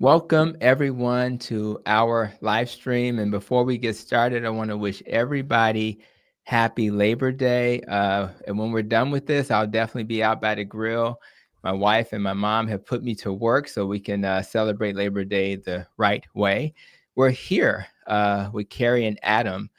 Welcome everyone to our live stream. And before we get started, I want to wish everybody happy Labor Day. And when we're done with this, I'll definitely be out by the grill. My wife and my mom have put me to work so we can celebrate Labor Day the right way. We're here with Carrie and Adam.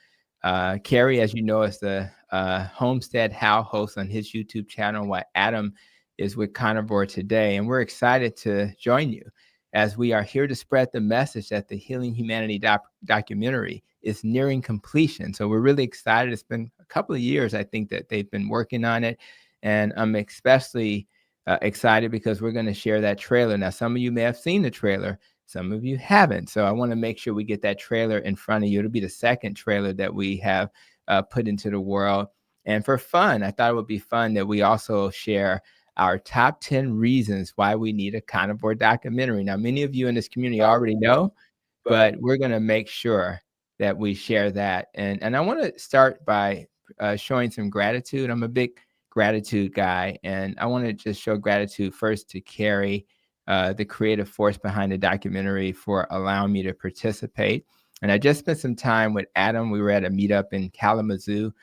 Carrie, as you know, is the Homestead How host on his YouTube channel, while Adam is with Carnivore Today. And we're excited to join you as we are here to spread the message that the Healing Humanity documentary is nearing completion. So we're really excited. It's been a couple of years, I think, that they've been working on it. And I'm especially excited because we're going to share that trailer. Now, some of you may have seen the trailer. Some of you haven't. So I want to make sure we get that trailer in front of you. It'll be the second trailer that we have put into the world. And for fun, I thought it would be fun that we also share our top 10 reasons why we need a carnivore documentary. Now, many of you in this community already know, but we're going to make sure that we share that. And I want to start by showing some gratitude. I'm a big gratitude guy, and I want to just show gratitude first to Carrie, the creative force behind the documentary, for allowing me to participate. And I just spent some time with Adam. We were at a meetup in Kalamazoo,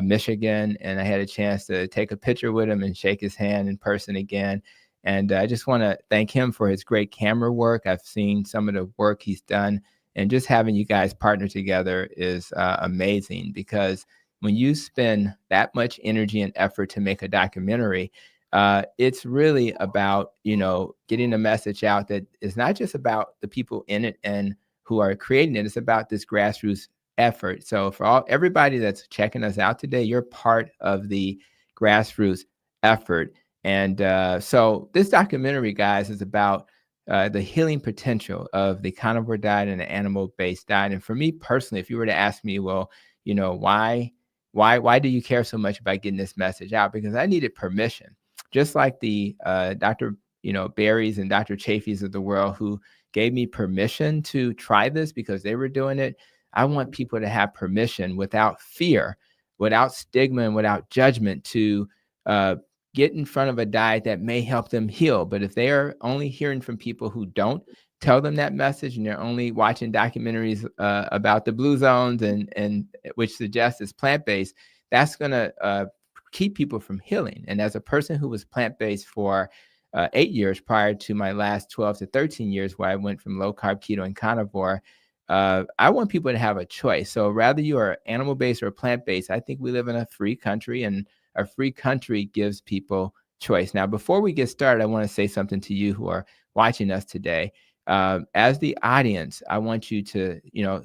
Michigan, and I had a chance to take a picture with him and shake his hand in person again. And I just want to thank him for his great camera work. I've seen some of the work he's done, and just having you guys partner together is amazing, because when you spend that much energy and effort to make a documentary, it's really about, getting a message out that is not just about the people in it and who are creating it. It's about this grassroots effort. So for everybody that's checking us out today, you're part of the grassroots effort. And so this documentary, guys, is about the healing potential of the carnivore diet and the animal-based diet. And for me personally, if you were to ask me, well, why do you care so much about getting this message out? Because I needed permission, just like the Dr. Berries and Dr. Chafees of the world, who gave me permission to try this because they were doing it. I want people to have permission, without fear, without stigma, and without judgment, to get in front of a diet that may help them heal. But if they are only hearing from people who don't tell them that message, and they're only watching documentaries about the blue zones and which suggests it's plant-based, that's going to keep people from healing. And as a person who was plant-based for 8 years prior to my last 12 to 13 years, where I went from low carb, keto, and carnivore, I want people to have a choice. So rather you are animal-based or plant-based, I think we live in a free country, and a free country gives people choice. Now, before we get started, I want to say something to you who are watching us today. As the audience, I want you to,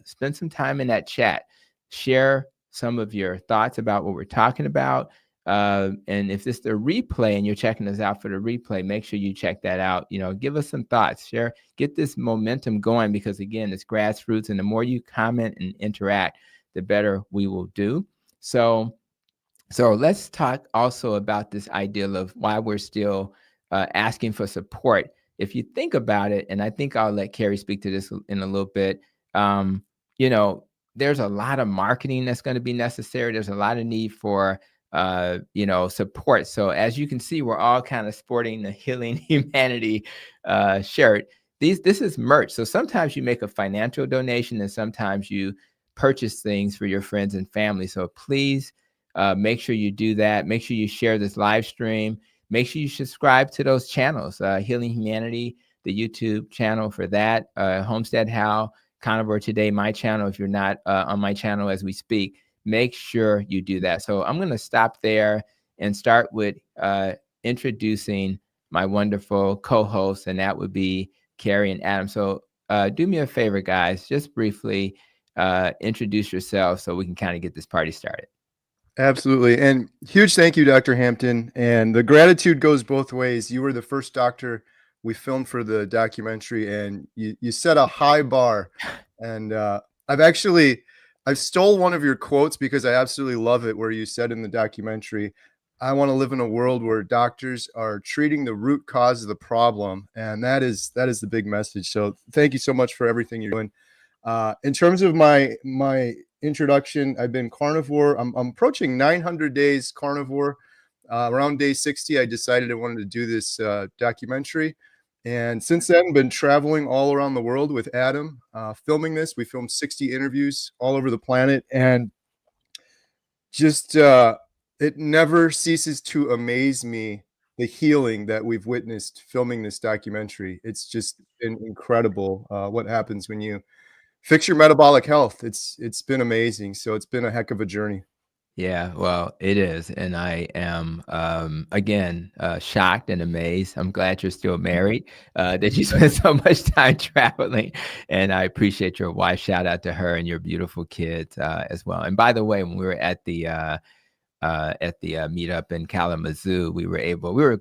spend some time in that chat, share some of your thoughts about what we're talking about. And if it's the replay and you're checking us out for the replay, make sure you check that out. Give us some thoughts, share, get this momentum going, because again, it's grassroots, and the more you comment and interact, the better we will do. So let's talk also about this idea of why we're still asking for support. If you think about it, and I think I'll let Carrie speak to this in a little bit, there's a lot of marketing that's going to be necessary. There's a lot of need for support. So as you can see, we're all kind of sporting the Healing Humanity shirt. This is merch. So sometimes you make a financial donation, and sometimes you purchase things for your friends and family. So please make sure you do that. Make sure you share this live stream. Make sure you subscribe to those channels, Healing Humanity, the YouTube channel for that, Homestead How, Carnivore Today, my channel. If you're not on my channel as we speak, make sure you do that. So I'm going to stop there and start with introducing my wonderful co-hosts, and that would be Carrie and Adam. So do me a favor, guys, just briefly introduce yourselves so we can kind of get this party started. Absolutely. And huge thank you, Dr. Hampton. And the gratitude goes both ways. You were the first doctor we filmed for the documentary, and you set a high bar. And I've stole one of your quotes because I absolutely love it, where you said in the documentary, I want to live in a world where doctors are treating the root cause of the problem. And that is the big message. So thank you so much for everything you're doing. In terms of my introduction, I've been carnivore. I'm approaching 900 days carnivore. Around day 60, I decided I wanted to do this documentary. And since then, been traveling all around the world with Adam, filming this. We filmed 60 interviews all over the planet, and just it never ceases to amaze me the healing that we've witnessed filming this documentary. It's just been incredible what happens when you fix your metabolic health. It's been amazing. So it's been a heck of a journey. Yeah, well, it is, and I am, again, shocked and amazed. I'm glad you're still married, that you spend so much time traveling, and I appreciate your wife. Shout out to her and your beautiful kids, as well. And by the way, when we were at the meetup in Kalamazoo, we were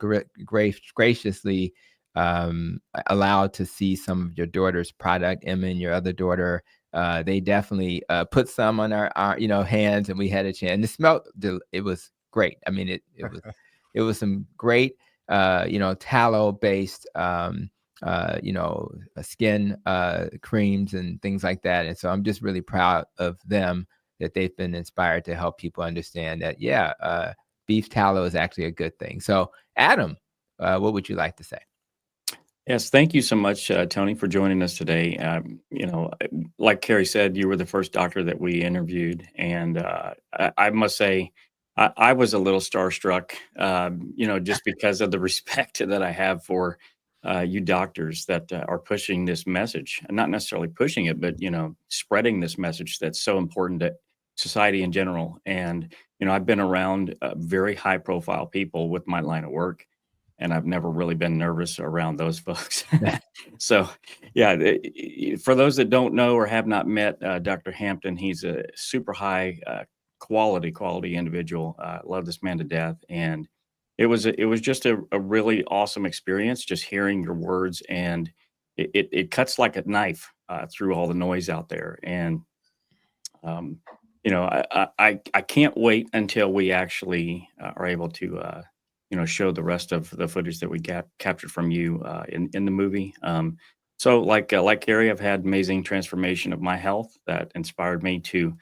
graciously allowed to see some of your daughter's product. Emma and your other daughter, they definitely put some on our hands, and we had a chance. And it smelled, it was great. I mean, it was some great tallow based skin creams and things like that. And so I'm just really proud of them that they've been inspired to help people understand that, yeah, beef tallow is actually a good thing. So, Adam, what would you like to say? Yes, thank you so much, Tony, for joining us today. Like Carrie said, you were the first doctor that we interviewed, and I must say, I was a little starstruck, just because of the respect that I have for you doctors that are pushing this message, not necessarily pushing it, but spreading this message that's so important to society in general. And I've been around very high-profile people with my line of work, and I've never really been nervous around those folks. So, yeah, for those that don't know or have not met Dr. Hampton, he's a super high quality individual. Love this man to death, and it was just a really awesome experience. Just hearing your words, and it cuts like a knife through all the noise out there. And I can't wait until we actually are able to show the rest of the footage that we captured from you in the movie. So like Gary, I've had amazing transformation of my health that inspired me to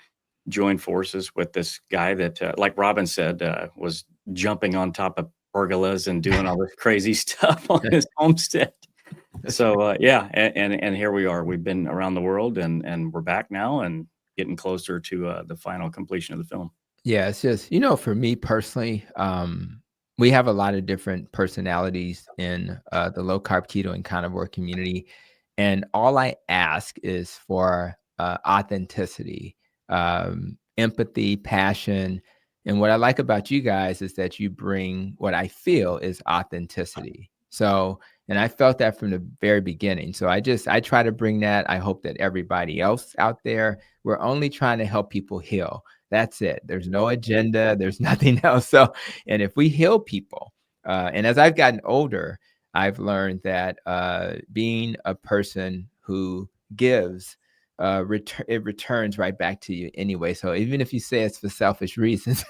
join forces with this guy that, like Robin said, was jumping on top of pergolas and doing all this crazy stuff on his homestead. So yeah, and here we are. We've been around the world, and we're back now and getting closer to the final completion of the film. Yeah, it's just, for me personally, we have a lot of different personalities in the low carb keto and carnivore community. And all I ask is for authenticity, empathy, passion. And what I like about you guys is that you bring what I feel is authenticity. So, and I felt that from the very beginning. So I try to bring that. I hope that everybody else out there, we're only trying to help people heal. That's it. There's no agenda. There's nothing else. So, and if we heal people, and as I've gotten older, I've learned that being a person who gives, it returns right back to you anyway. So even if you say it's for selfish reasons,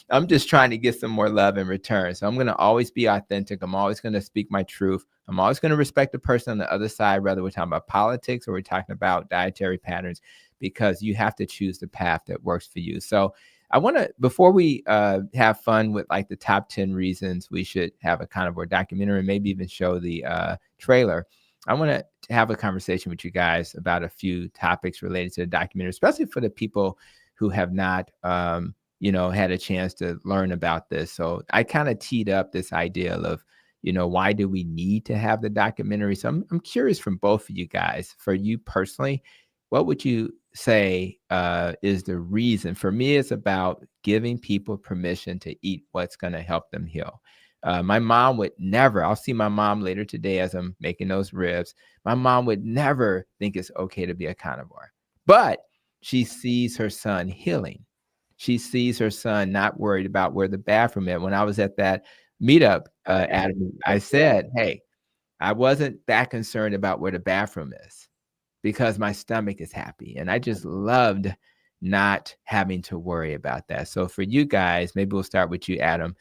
I'm just trying to get some more love in return. So I'm going to always be authentic. I'm always going to speak my truth. I'm always going to respect the person on the other side, whether we're talking about politics or we're talking about dietary patterns, because you have to choose the path that works for you. So I want to, before we have fun with like the top 10 reasons we should have a carnivore documentary, maybe even show the trailer, I want to have a conversation with you guys about a few topics related to the documentary, especially for the people who have not, had a chance to learn about this. So I kind of teed up this idea of, why do we need to have the documentary? So I'm curious from both of you guys, for you personally, what would you say is the reason? For me, it's about giving people permission to eat what's going to help them heal. My mom would never, I'll see my mom later today as I'm making those ribs. My mom would never think it's okay to be a carnivore, but she sees her son healing. She sees her son not worried about where the bathroom is. When I was at that meetup, Adam, I said, hey, I wasn't that concerned about where the bathroom is because my stomach is happy. And I just loved not having to worry about that. So for you guys, maybe we'll start with you, Adam.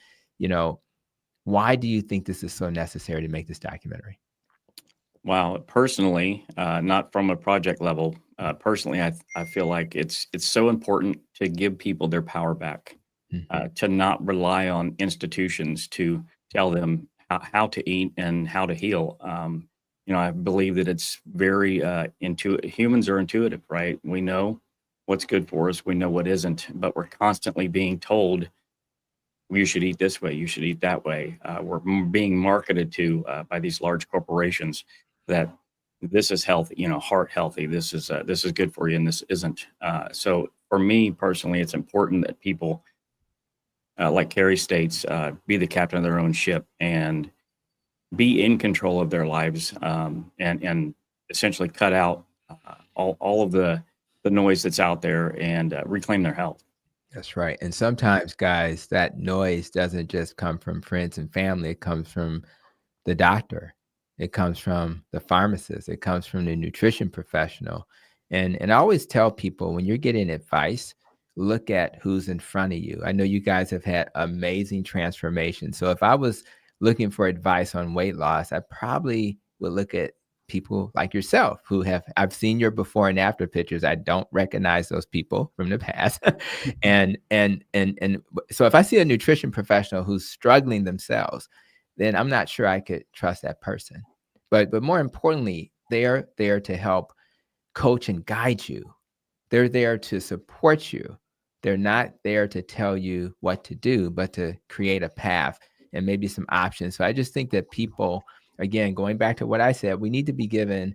Why do you think this is so necessary to make this documentary? Wow, personally, not from a project level, personally, I feel like it's so important to give people their power back, Mhm. to not rely on institutions to tell them how to eat and how to heal. I believe that it's very intuitive. Humans are intuitive, right? We know what's good for us. We know what isn't, but we're constantly being told you should eat this way, you should eat that way. We're being marketed to by these large corporations that this is healthy, heart healthy. This is good for you, and this isn't. So for me personally, it's important that people, like Carrie states, be the captain of their own ship and be in control of their lives, and essentially cut out all of the noise that's out there and reclaim their health. That's right. And sometimes, guys, that noise doesn't just come from friends and family. It comes from the doctor. It comes from the pharmacist. It comes from the nutrition professional. And I always tell people, when you're getting advice, look at who's in front of you. I know you guys have had amazing transformation. So if I was looking for advice on weight loss, I probably would look at people like yourself who I've seen your before and after pictures. I don't recognize those people from the past. and so if I see a nutrition professional who's struggling themselves, then I'm not sure I could trust that person. But more importantly, they're there to help coach and guide you. They're there to support you. They're not there to tell you what to do, but to create a path and maybe some options. So I just think that people, again, going back to what I said, we need to be given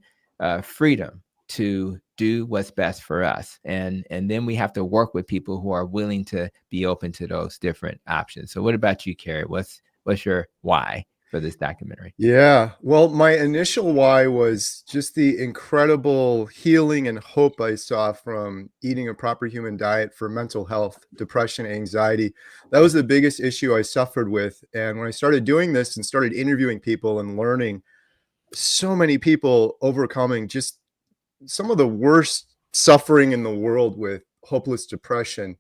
freedom to do what's best for us. And then we have to work with people who are willing to be open to those different options. So what about you, Carrie? What's your why for this documentary? Yeah. Well, my initial why was just the incredible healing and hope I saw from eating a proper human diet for mental health, depression, anxiety. That was the biggest issue I suffered with. And when I started doing this and started interviewing people and learning, so many people overcoming just some of the worst suffering in the world with hopeless depression.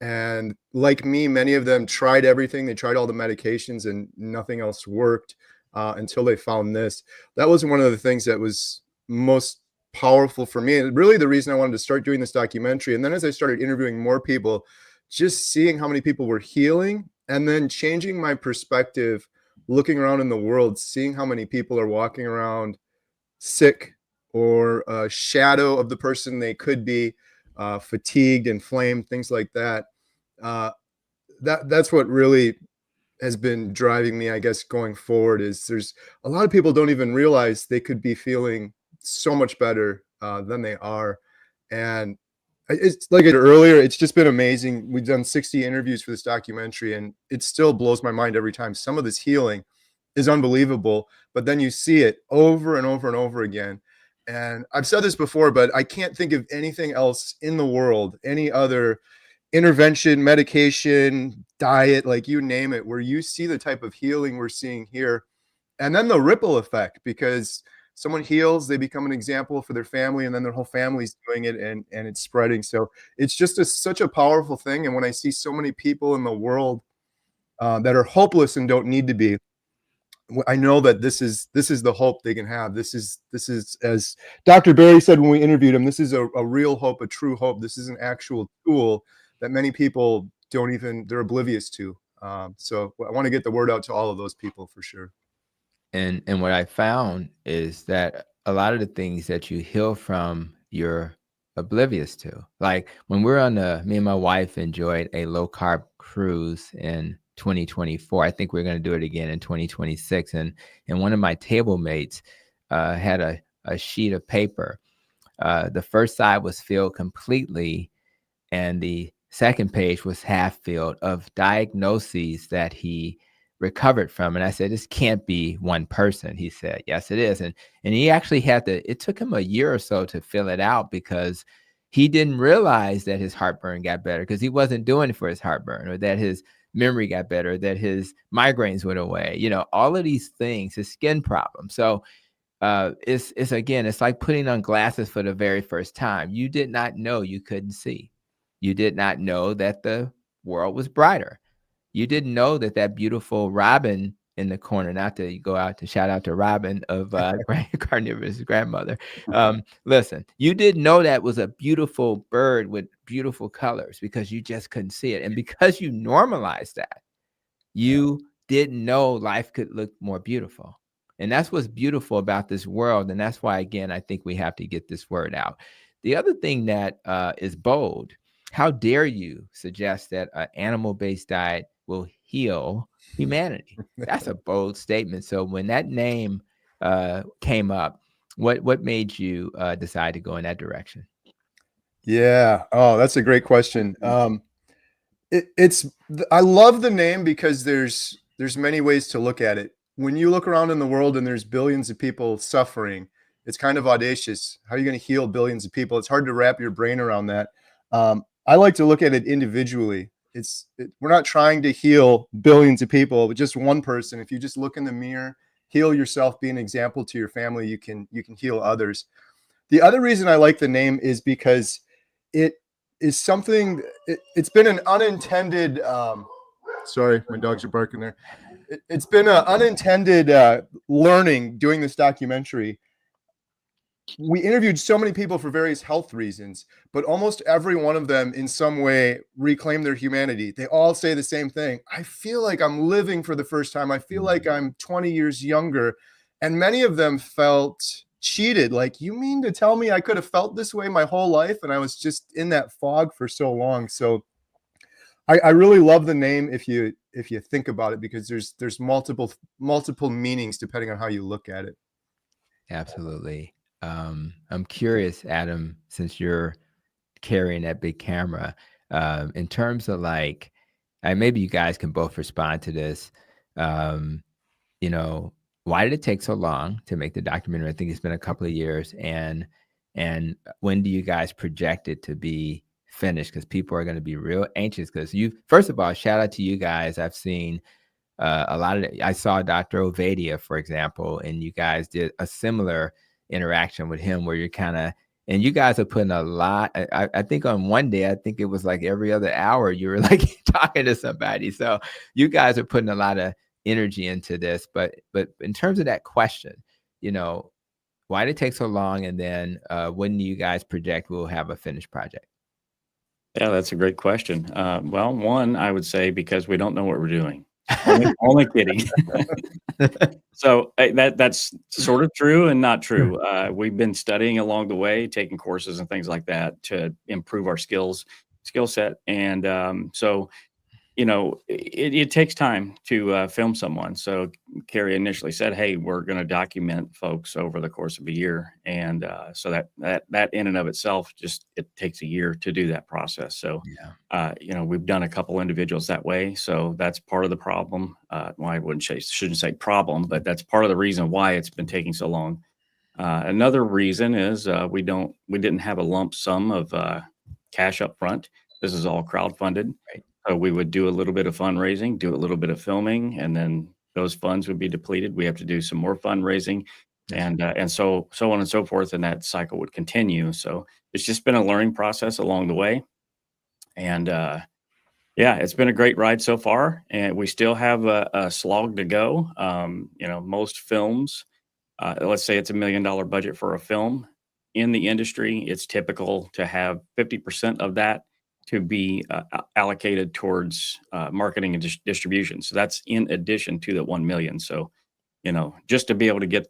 And like me, many of them tried everything. They tried all the medications and nothing else worked until they found this. That was one of the things that was most powerful for me. And really the reason I wanted to start doing this documentary. And then as I started interviewing more people, just seeing how many people were healing and then changing my perspective, looking around in the world, seeing how many people are walking around sick or a shadow of the person they could be, fatigued, inflamed, things like that. Uh, that's what really has been driving me, I guess, going forward. Is there's a lot of people don't even realize they could be feeling so much better than they are, and it's like I said earlier. It's just been amazing. We've done 60 interviews for this documentary, and it still blows my mind every time. Some of this healing is unbelievable, but then you see it over and over and over again. And I've said this before, but I can't think of anything else in the world, any other intervention, medication, diet, like you name it, where you see the type of healing we're seeing here. And then the ripple effect, because someone heals, they become an example for their family, and then their whole family's doing it, and it's spreading. So it's just such a powerful thing. And when I see so many people in the world that are hopeless and don't need to be, I know that this is the hope they can have. This is as Dr. Barry said when we interviewed him, this is a real hope, a true hope. This is an actual tool that many people they're oblivious to. So I want to get the word out to all of those people for sure. And what I found is that a lot of the things that you heal from, you're oblivious to. Like when we're on me and my wife enjoyed a low carb cruise in 2024. I think we're going to do it again in 2026. And one of my table mates had a sheet of paper. The first side was filled completely, and the second page was half filled of diagnoses that he recovered from. And I said, this can't be one person. He said, yes, it is. And he actually it took him a year or so to fill it out, because he didn't realize that his heartburn got better, because he wasn't doing it for his heartburn, or that his memory got better, that his migraines went away, all of these things, his skin problem. So it's again, it's like putting on glasses for the very first time. You did not know you couldn't see. You did not know that the world was brighter. You didn't know that beautiful robin in the corner, not to go out to shout out to Robin of Carnivorous grandmother. Listen, you didn't know that was a beautiful bird with beautiful colors, because you just couldn't see it. And because you normalized that, you didn't know life could look more beautiful. And that's what's beautiful about this world. And that's why, again, I think we have to get this word out. The other thing that is bold, how dare you suggest that an animal-based diet will heal humanity? That's a bold statement. So when that name came up, what made you decide to go in that direction? Yeah. Oh, that's a great question. I love the name because there's many ways to look at it. When you look around in the world and there's billions of people suffering, it's kind of audacious. How are you going to heal billions of people? It's hard to wrap your brain around that. I like to look at it individually. We're not trying to heal billions of people, but just one person. If you just look in the mirror, heal yourself, be an example to your family, you can heal others. The other reason I like the name is because it is something, it's been an unintended, sorry, my dogs are barking there. It's been an unintended learning doing this documentary. We interviewed so many people for various health reasons, but almost every one of them in some way reclaimed their humanity. They all say the same thing. I feel like I'm living for the first time. I feel like I'm 20 years younger. And many of them felt cheated. Like, you mean to tell me I could have felt this way my whole life? And I was just in that fog for so long. So I really love the name if you think about it, because there's multiple meanings depending on how you look at it. Absolutely. I'm curious, Adam, since you're carrying that big camera, in terms of like, maybe you guys can both respond to this. You know, why did it take so long to make the documentary? I think it's been a couple of years, and when do you guys project it to be finished? Because people are going to be real anxious. Because first of all, shout out to you guys. I've seen a lot of I saw Dr. Ovadia, for example, and you guys did a similar interaction with him where you're kind of, and you guys are putting a lot. I think on one day, I think it was like every other hour you were like talking to somebody. So you guys are putting a lot of energy into this. But in terms of that question, you know, why did it take so long? And then when do you guys project we'll have a finished project? Yeah, that's a great question. Well, one, I would say because we don't know what we're doing. Only kidding. So that's sort of true and not true. We've been studying along the way, taking courses and things like that to improve our skill set. And so, you know, it takes time to film someone. So Carrie initially said, "Hey, we're going to document folks over the course of a year," and so that in and of itself, just it takes a year to do that process. So, Yeah. you know, we've done a couple individuals that way, so that's part of the problem. Well, I shouldn't say problem, but that's part of the reason why it's been taking so long. Another reason is we didn't have a lump sum of cash up front. This is all crowdfunded. Right. So we would do a little bit of fundraising, do a little bit of filming, and then those funds would be depleted. We have to do some more fundraising, and so on and so forth, and that cycle would continue. So it's just been a learning process along the way, and yeah, it's been a great ride so far, and we still have a slog to go. You know, most films, let's say it's $1 million budget for a film. In the industry, it's typical to have 50% of that to be allocated towards marketing and distribution. So that's in addition to the 1 million. So, you know, just to be able to get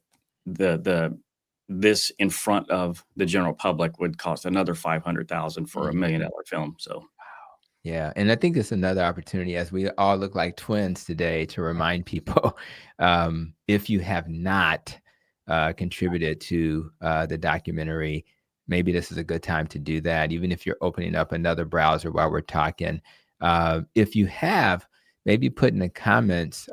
this in front of the general public would cost another 500,000 for $1 million film. So. Yeah, and I think it's another opportunity, as we all look like twins today, to remind people, if you have not contributed to the documentary, maybe this is a good time to do that, even if you're opening up another browser while we're talking. If you have, maybe put in the comments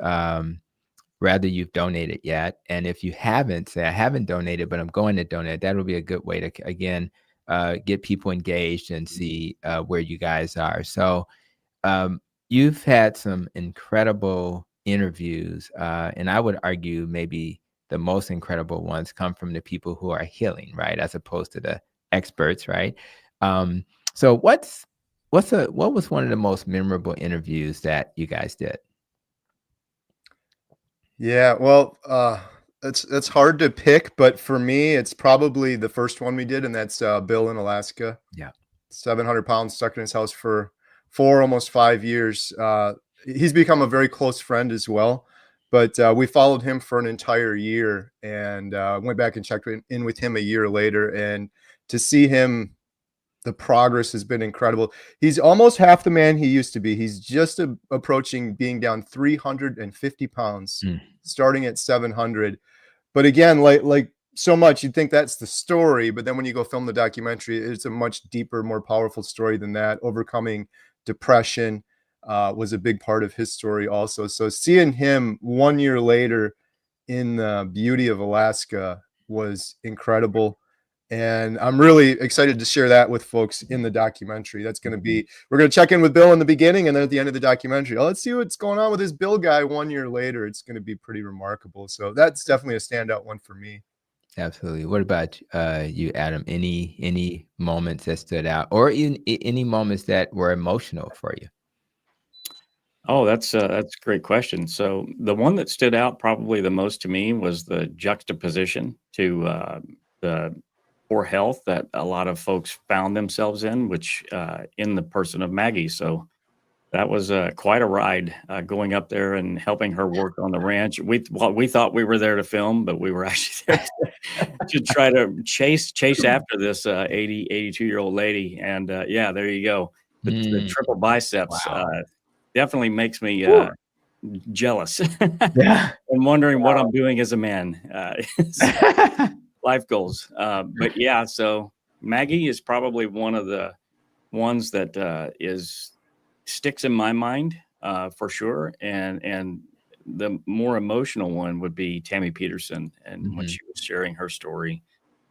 whether you've donated yet. And if you haven't, say, I haven't donated, but I'm going to donate. That'll be a good way to, again, get people engaged and see where you guys are. So you've had some incredible interviews, and I would argue maybe the most incredible ones come from the people who are healing, right, as opposed to the experts, right? So what was one of the most memorable interviews that you guys did? Yeah, well, it's hard to pick, but for me, it's probably the first one we did, and that's Bill in Alaska. Yeah. 700 pounds stuck in his house for almost 5 years. he's become a very close friend as well. But we followed him for an entire year, and went back and checked in with him a year later. And to see him, the progress has been incredible. He's almost half the man he used to be. He's just approaching being down 350 pounds, Mm. starting at 700. But again, like so much, you'd think that's the story, but then when you go film the documentary, it's a much deeper, more powerful story than that. Overcoming depression was a big part of his story also. So seeing him 1 year later in the beauty of Alaska was incredible. And I'm really excited to share that with folks in the documentary. That's going to be, we're going to check in with Bill in the beginning, and then at the end of the documentary, oh, let's see what's going on with this Bill guy 1 year later. It's going to be pretty remarkable. So that's definitely a standout one for me. Absolutely. What about you, Adam? Any moments that stood out, or even any moments that were emotional for you? Oh, that's a great question. So the one that stood out probably the most to me was the juxtaposition to the poor health that a lot of folks found themselves in, which in the person of Maggie. So that was quite a ride going up there and helping her work on the ranch. We thought we were there to film, but we were actually there to try to chase after this 82-year-old lady. And yeah, there you go. The triple biceps Wow. definitely makes me jealous Yeah. and wondering what I'm doing as a man. Life goals. But yeah, so Maggie is probably one of the ones that sticks in my mind for sure. And the more emotional one would be Tammy Peterson. And when she was sharing her story,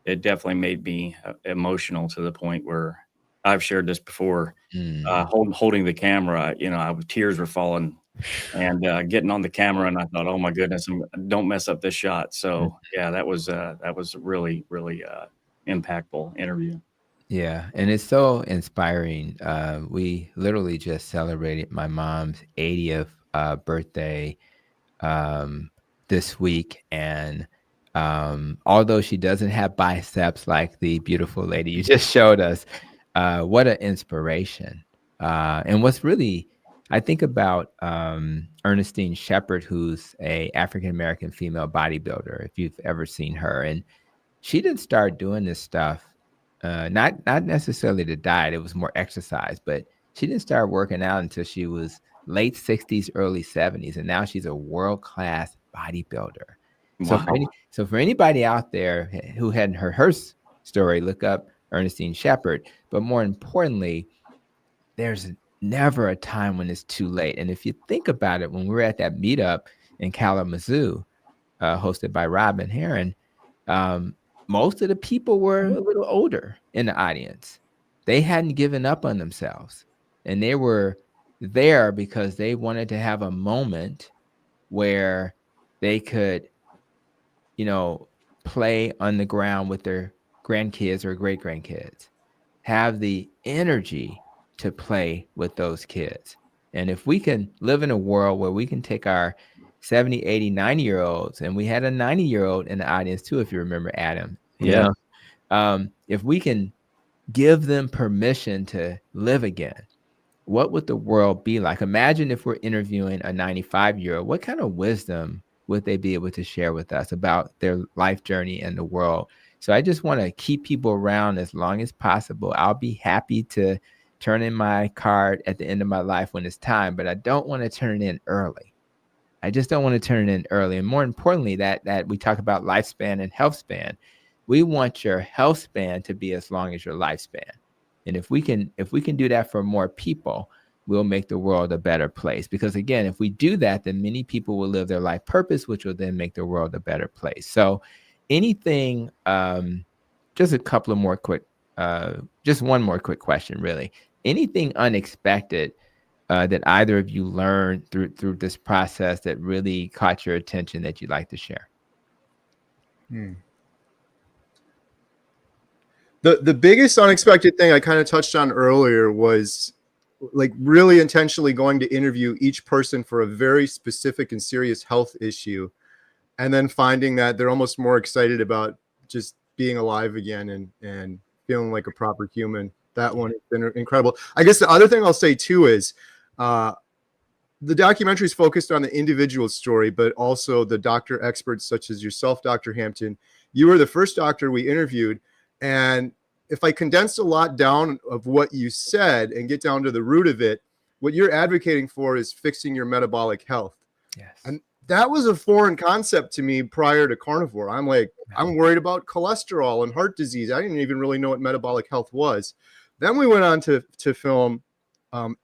it definitely made me emotional to the point where I've shared this before. Holding the camera, tears were falling and getting on the camera, and I thought, oh my goodness, don't mess up this shot. So yeah, that was really, really impactful interview. Yeah, and it's so inspiring. We literally just celebrated my mom's 80th birthday this week, and although she doesn't have biceps like the beautiful lady you just showed us, what an inspiration. And what's really, I think about Ernestine Shepherd, who's a African-American female bodybuilder, if you've ever seen her. And she didn't start doing this stuff, not necessarily to diet, it was more exercise, but she didn't start working out until she was late 60s, early 70s, and now she's a world-class bodybuilder. Wow. So for anybody out there who hadn't heard her story, look up Ernestine Shepherd. But more importantly, there's never a time when it's too late. And if you think about it, when we were at that meetup in Kalamazoo, hosted by Robin Heron, most of the people were a little older in the audience. They hadn't given up on themselves, and they were there because they wanted to have a moment where they could, play on the ground with their grandkids or great grandkids, have the energy to play with those kids. And if we can live in a world where we can take our 70, 80, 90-year-olds, and we had a 90-year-old in the audience too, if you remember Adam. Yeah. If we can give them permission to live again, what would the world be like? Imagine if we're interviewing a 95-year-old, what kind of wisdom would they be able to share with us about their life journey and the world? So I just want to keep people around as long as possible. I'll be happy to turn in my card at the end of my life when it's time, but I don't want to turn it in early. I just don't want to turn it in early. And more importantly, that we talk about lifespan and health span. We want your health span to be as long as your lifespan. And if we can do that for more people, we'll make the world a better place. Because again, if we do that, then many people will live their life purpose, which will then make the world a better place. So anything, just a couple of more quick, just one more quick question, really. Anything unexpected that either of you learned through this process that really caught your attention that you'd like to share? The biggest unexpected thing I kind of touched on earlier was like really intentionally going to interview each person for a very specific and serious health issue, and then finding that they're almost more excited about just being alive again and feeling like a proper human. That one has been incredible. I guess the other thing I'll say too is the documentary is focused on the individual story, but also the doctor experts such as yourself, Dr. Hampton. You were the first doctor we interviewed. And if I condensed a lot down of what you said and get down to the root of it, what you're advocating for is fixing your metabolic health. Yes. And that was a foreign concept to me prior to carnivore. I'm like, I'm worried about cholesterol and heart disease. I didn't even really know what metabolic health was. Then we went on to film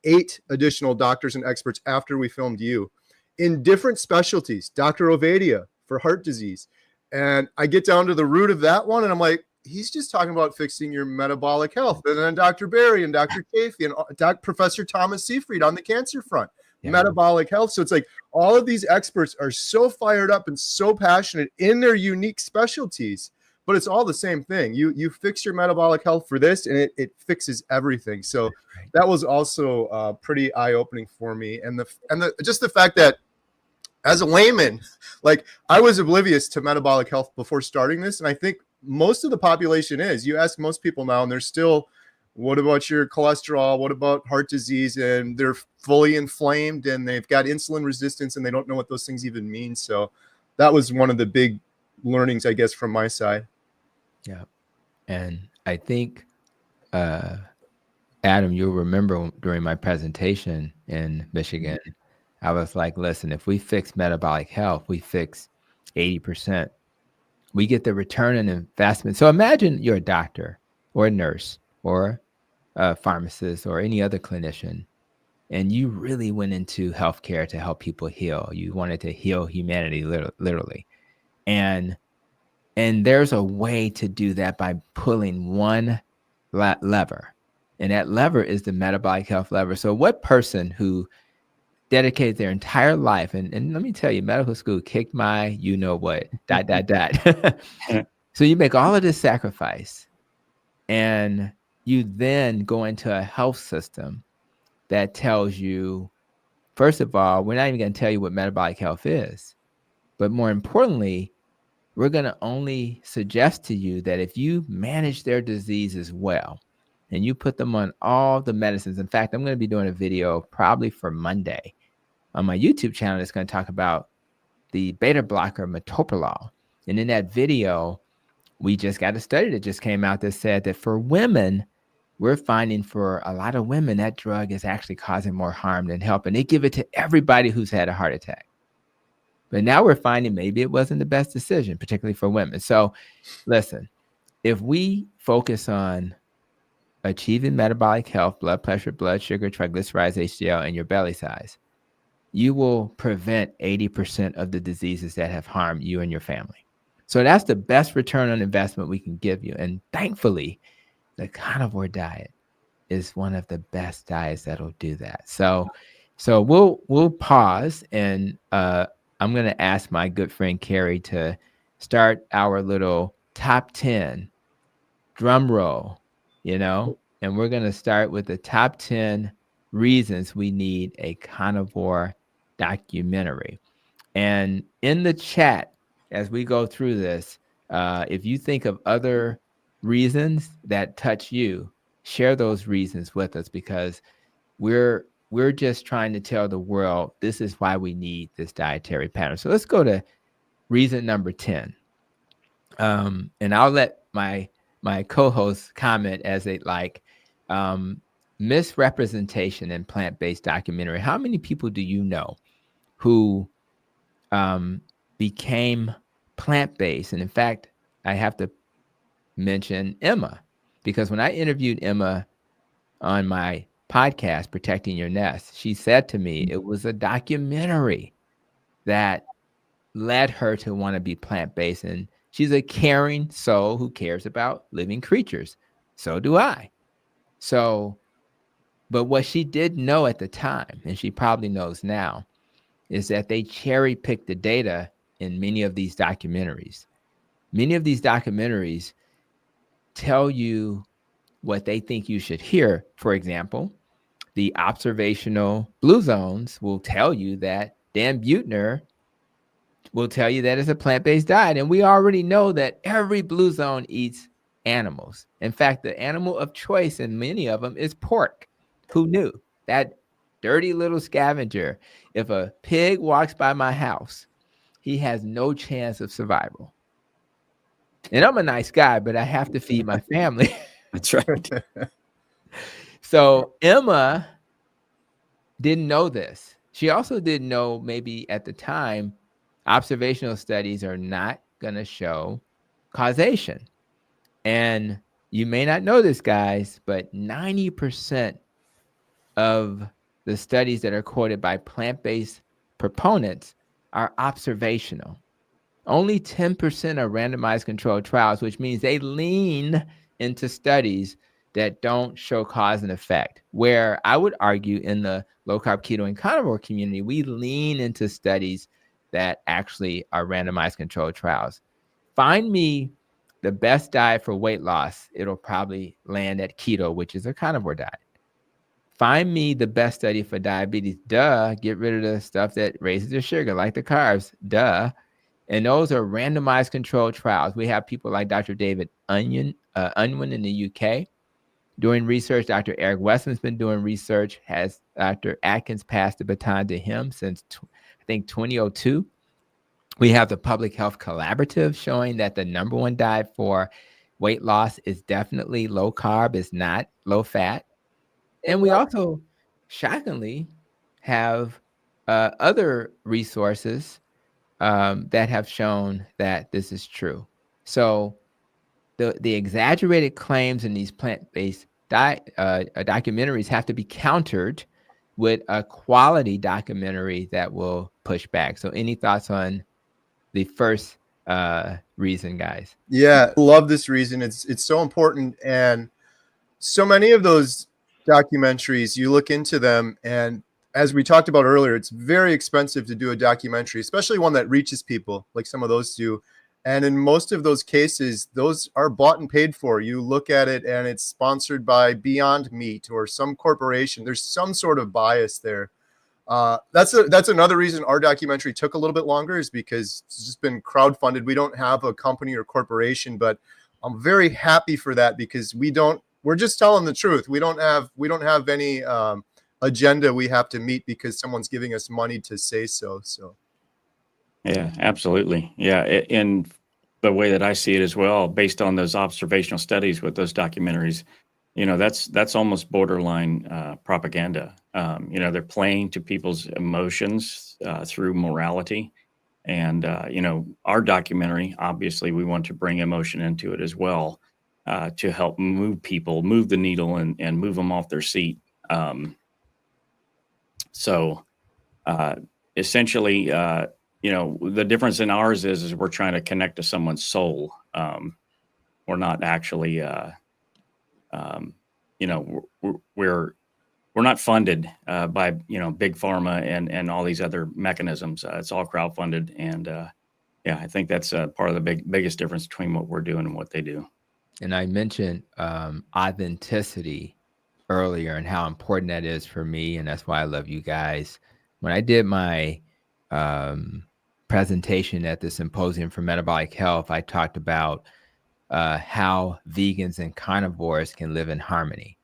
8 additional doctors and experts after we filmed you in different specialties. Dr. Ovadia for heart disease. And I get down to the root of that one and I'm like, he's just talking about fixing your metabolic health. And then Dr. Barry and Dr. Chafee and Professor Thomas Seyfried on the cancer front, metabolic health. So it's like all of these experts are so fired up and so passionate in their unique specialties, but it's all the same thing. You fix your metabolic health for this and it fixes everything. So that was also pretty eye-opening for me. And just the fact that as a layman, like I was oblivious to metabolic health before starting this. And I think most of the population is. You ask most people now and they're still, what about your cholesterol? What about heart disease? And they're fully inflamed and they've got insulin resistance and they don't know what those things even mean. So that was one of the big learnings, I guess, from my side. Yeah. And I think, Adam, you'll remember during my presentation in Michigan, I was like, listen, if we fix metabolic health, we fix 80%. We get the return on investment. So imagine you're a doctor or a nurse or a pharmacist or any other clinician, and you really went into healthcare to help people heal. You wanted to heal humanity, literally. And there's a way to do that by pulling one lever. And that lever is the metabolic health lever. So what person who dedicated their entire life, and let me tell you, medical school kicked my you-know-what, ... So you make all of this sacrifice, and you then go into a health system that tells you, first of all, we're not even going to tell you what metabolic health is. But more importantly, we're going to only suggest to you that if you manage their diseases well, and you put them on all the medicines. In fact, I'm going to be doing a video probably for Monday on my YouTube channel that's going to talk about the beta blocker metoprolol. And in that video, we just got a study that just came out that said that for women, we're finding for a lot of women, that drug is actually causing more harm than help. And they give it to everybody who's had a heart attack. But now we're finding maybe it wasn't the best decision, particularly for women. So listen, if we focus on achieving metabolic health, blood pressure, blood sugar, triglycerides, HDL, and your belly size, you will prevent 80% of the diseases that have harmed you and your family. So that's the best return on investment we can give you. And thankfully, the carnivore diet is one of the best diets that'll do that. So we'll pause, and I'm going to ask my good friend Carrie to start our little top 10 drum roll, and we're going to start with the top 10 reasons we need a carnivore documentary. And in the chat, as we go through this, if you think of other reasons that touch you, share those reasons with us, because we're just trying to tell the world this is why we need this dietary pattern. So let's go to reason number 10. And I'll let my co-hosts comment as they like. Misrepresentation in plant-based documentary. How many people do you know who became plant-based? And in fact, I have to mention Emma, because when I interviewed Emma on my podcast, Protecting Your Nest, she said to me it was a documentary that led her to want to be plant-based. And she's a caring soul who cares about living creatures. So do I. But what she didn't know at the time, and she probably knows now, is that they cherry-picked the data in many of these documentaries. Many of these documentaries tell you what they think you should hear. For example, the observational blue zones will tell you that Dan Buettner will tell you that it's a plant-based diet. And we already know that every blue zone eats animals. In fact, the animal of choice in many of them is pork. Who knew? That dirty little scavenger. If a pig walks by my house, he has no chance of survival. And I'm a nice guy, but I have to feed my family. That's right. So Emma didn't know this. She also didn't know, maybe at the time, observational studies are not going to show causation. And you may not know this, guys, but 90% of the studies that are quoted by plant-based proponents are observational. Only 10% are randomized controlled trials, which means they lean into studies that don't show cause and effect. Where I would argue in the low-carb, keto, and carnivore community, we lean into studies that actually are randomized controlled trials. Find me the best diet for weight loss. It'll probably land at keto, which is a carnivore diet. Find me the best study for diabetes. Duh. Get rid of the stuff that raises your sugar, like the carbs. Duh. And those are randomized controlled trials. We have people like Dr. David Unwin in the UK doing research. Dr. Eric Westman's been doing research. Has Dr. Atkins passed the baton to him since, I think, 2002. We have the Public Health Collaborative showing that the number one diet for weight loss is definitely low carb, is not low fat. And we also, shockingly, have other resources that have shown that this is true. So the exaggerated claims in these plant-based documentaries have to be countered with a quality documentary that will push back. So any thoughts on the first reason, guys? Yeah, love this reason. It's so important. And so many of those documentaries, you look into them, and as we talked about earlier, it's very expensive to do a documentary, especially one that reaches people like some of those do. And in most of those cases, those are bought and paid for. You look at it and it's sponsored by Beyond Meat or some corporation. There's some sort of bias there. That's another reason our documentary took a little bit longer, is because it's just been crowdfunded. We don't have a company or corporation, but I'm very happy for that, because we're just telling the truth. We don't have any agenda we have to meet because someone's giving us money to say so. So Yeah, absolutely. Yeah, and the way that I see it as well, based on those observational studies with those documentaries, that's almost borderline propaganda. They're playing to people's emotions through morality. And, our documentary, obviously, we want to bring emotion into it as well, to help move people, move the needle, and move them off their seat. So essentially, the difference in ours is we're trying to connect to someone's soul. We're not actually, we're not funded by, big pharma and all these other mechanisms. It's all crowdfunded. And I think that's part of the biggest difference between what we're doing and what they do. And I mentioned authenticity earlier and how important that is for me. And that's why I love you guys. When I did my presentation at the Symposium for Metabolic Health, I talked about how vegans and carnivores can live in harmony.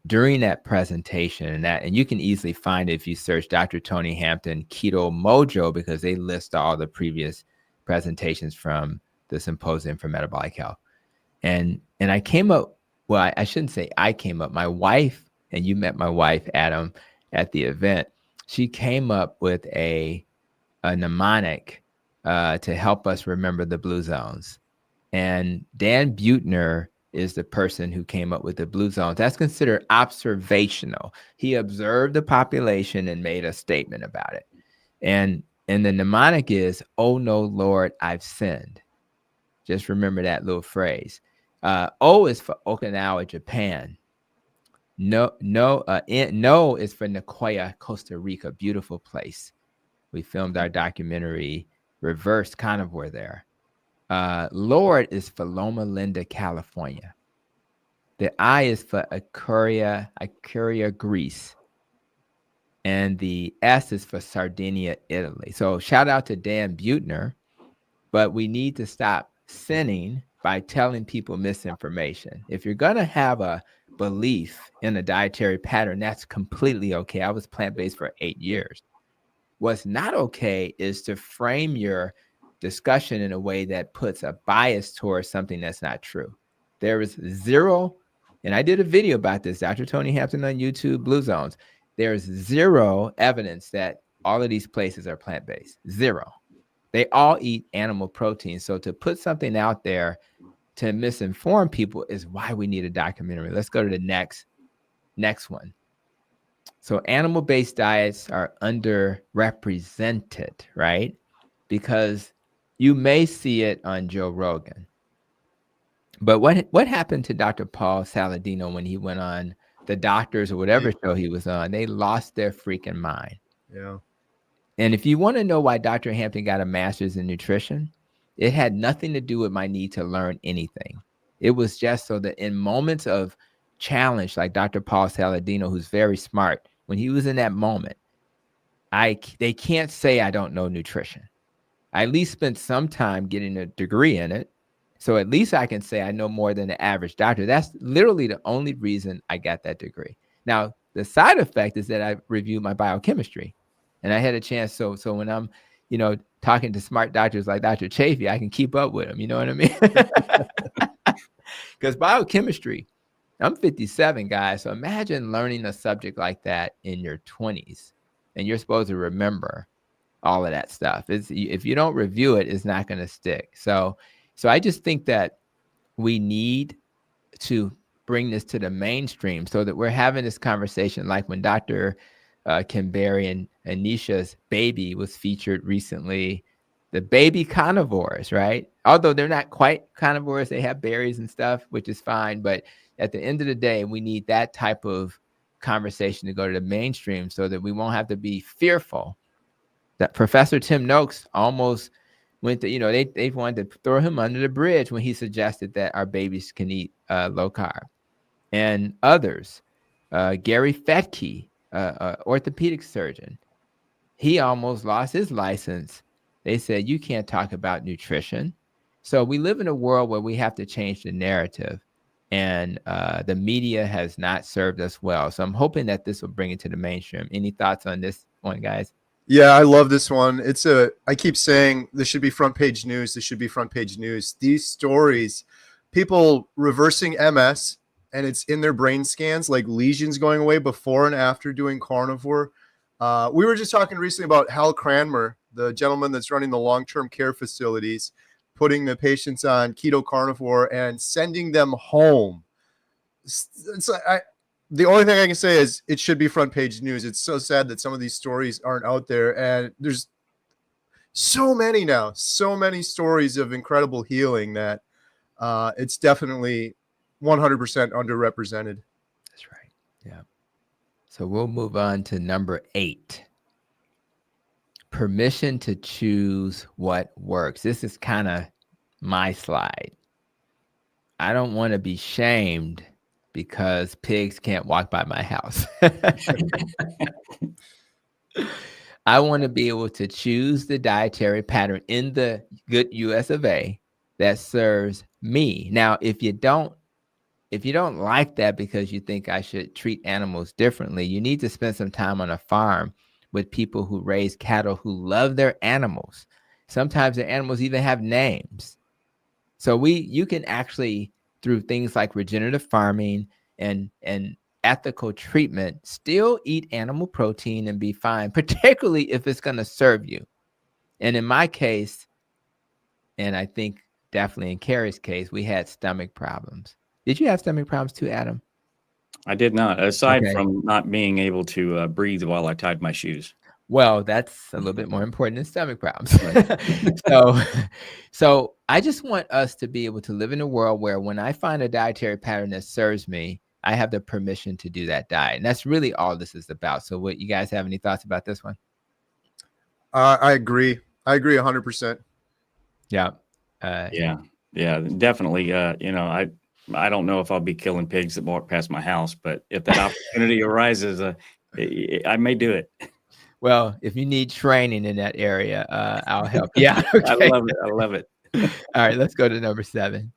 During that presentation, and you can easily find it if you search Dr. Tony Hampton Keto Mojo, because they list all the previous presentations from the Symposium for Metabolic Health. And I came up, well, I shouldn't say I came up, my wife, and you met my wife, Adam, at the event. She came up with a mnemonic to help us remember the blue zones. And Dan Buettner is the person who came up with the blue zones. That's considered observational. He observed the population and made a statement about it. And the mnemonic is, "Oh no, Lord, I've sinned." Just remember that little phrase. O is for Okinawa, Japan. No is for Nicoya, Costa Rica. Beautiful place. We filmed our documentary Reverse Carnivore there. Lord is for Loma Linda, California. The I is for Icuria, Greece. And the S is for Sardinia, Italy. So shout out to Dan Buettner. But we need to stop sinning by telling people misinformation. If you're going to have a belief in a dietary pattern, that's completely okay. I was plant-based for 8 years. What's not okay is to frame your discussion in a way that puts a bias towards something that's not true. There is zero, and I did a video about this, Dr. Tony Hampton on YouTube, Blue Zones. There's zero evidence that all of these places are plant-based. Zero. They all eat animal protein. So to put something out there to misinform people is why we need a documentary. Let's go to the next one. So animal-based diets are underrepresented, right? Because you may see it on Joe Rogan. But what happened to Dr. Paul Saladino when he went on The Doctors or whatever show he was on? They lost their freaking mind. Yeah. And if you want to know why Dr. Hampton got a master's in nutrition, it had nothing to do with my need to learn anything. It was just so that in moments of challenge, like Dr. Paul Saladino, who's very smart, when he was in that moment, they can't say I don't know nutrition. I at least spent some time getting a degree in it. So at least I can say I know more than the average doctor. That's literally the only reason I got that degree. Now, the side effect is that I reviewed my biochemistry and I had a chance. So when I'm, talking to smart doctors like Dr. Chafee, I can keep up with them. You know what I mean? Because biochemistry, I'm 57, guys. So imagine learning a subject like that in your 20s and you're supposed to remember all of that stuff. If you don't review it, it's not going to stick. So I just think that we need to bring this to the mainstream so that we're having this conversation like when Dr. Kim Berry and Nisha's baby was featured recently, the baby carnivores, right? Although they're not quite carnivores, they have berries and stuff, which is fine. But at the end of the day, we need that type of conversation to go to the mainstream so that we won't have to be fearful. That Professor Tim Noakes almost went to, they wanted to throw him under the bridge when he suggested that our babies can eat low carb. And others, Gary Fettke, orthopedic surgeon, he almost lost his license. They said, you can't talk about nutrition. So we live in a world where we have to change the narrative. And the media has not served us well. So I'm hoping that this will bring it to the mainstream. Any thoughts on this one, guys? Yeah, I love this one. I keep saying this should be front page news. This should be front page news. These stories, people reversing MS, and it's in their brain scans, like lesions going away before and after doing carnivore. We were just talking recently about Hal Cranmer, the gentleman that's running the long-term care facilities, putting the patients on keto carnivore and sending them home. The only thing I can say is it should be front page news. It's so sad that some of these stories aren't out there. And there's so many now, so many stories of incredible healing that it's definitely 100% underrepresented. That's right. Yeah. So we'll move on to number 8. Permission to choose what works. This is kind of my slide. I don't want to be shamed because pigs can't walk by my house. I want to be able to choose the dietary pattern in the good US of A that serves me. Now, if you don't like that because you think I should treat animals differently, you need to spend some time on a farm with people who raise cattle who love their animals. Sometimes the animals even have names. So you can actually, through things like regenerative farming and ethical treatment, still eat animal protein and be fine, particularly if it's going to serve you. And in my case, and I think definitely in Carrie's case, we had stomach problems. Did you have stomach problems too, Adam? I did not, aside from not being able to breathe while I tied my shoes. Well, that's a little bit more important than stomach problems. So I just want us to be able to live in a world where when I find a dietary pattern that serves me, I have the permission to do that diet. And that's really all this is about. So what, you guys have any thoughts about this one? I agree. I agree 100%. Yeah. Yeah, definitely. I don't know if I'll be killing pigs that walk past my house, but if that opportunity arises, I may do it. Well, if you need training in that area, I'll help you out. Okay. I love it. All right, let's go to number 7.